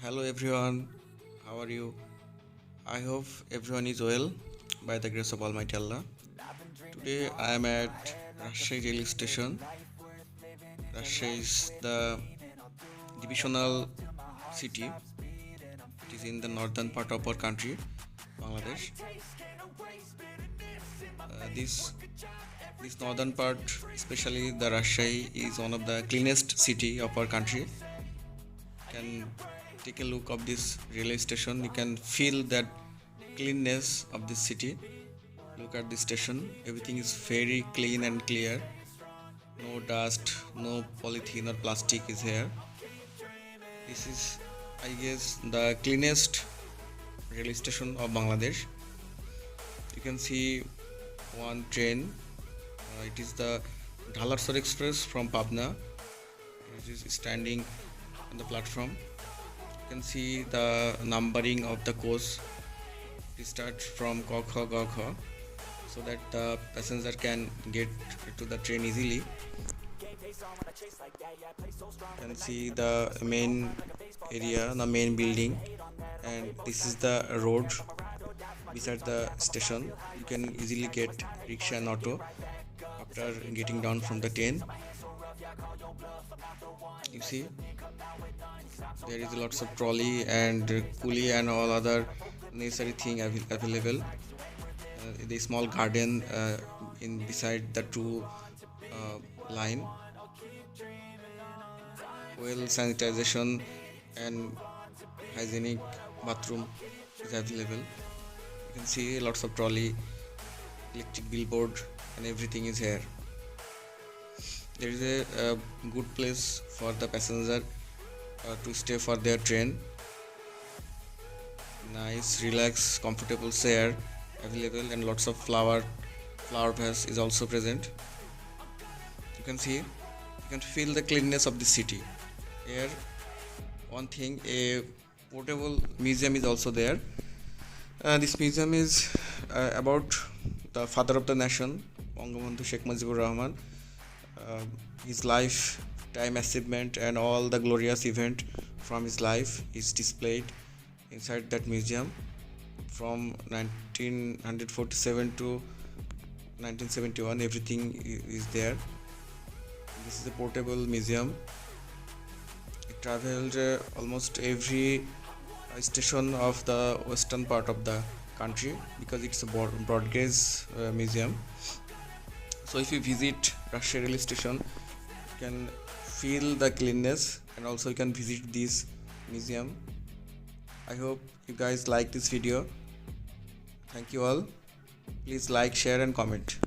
Hello everyone, how are you? I hope everyone is well by the grace of Almighty Allah. Today I am at Rajshahi railway station. Rajshahi is the divisional city. It is in the northern part of our country, Bangladesh. This northern part, especially the Rajshahi, is one of the cleanest city of our country. You can take a look of this railway station. You can feel that cleanness of this city. Look at this station. Everything is very clean and clear. No dust, no polythene or plastic is here. This is, I guess, the cleanest railway station of Bangladesh. You can see one train. It is the Dhalarsar Express from Pabna. It is standing on the platform. You can see the numbering of the coach. It starts from Kokha Gokha, so that the passenger can get to the train easily. You can see the main area, the main building, and this is the road beside the station. You can easily get rickshaw and auto after getting down from the train. You see, there is lots of trolley and coolie and all other necessary thing available. The small garden in beside the two line. Well, sanitization and hygienic bathroom is available. You can see lots of trolley, electric billboard, and everything is here. There is a good place for the passenger to stay for their train. Nice, relaxed, comfortable chair available, and lots of flower vase is also present. You can see, you can feel the cleanness of the city. Here, one thing, a portable museum is also there. This museum is about the father of the nation, Bangabandhu Sheikh Mujibur Rahman. His lifetime achievement and all the glorious event from his life is displayed inside that museum from 1947 to 1971. Everything is there. This is a portable museum. It traveled almost every station of the western part of the country because it's a broad gauge museum. So if you visit Rajshahi railway station, you can feel the cleanness, and also you can visit this museum. I hope you guys like this video. Thank you all. Please like, share and comment.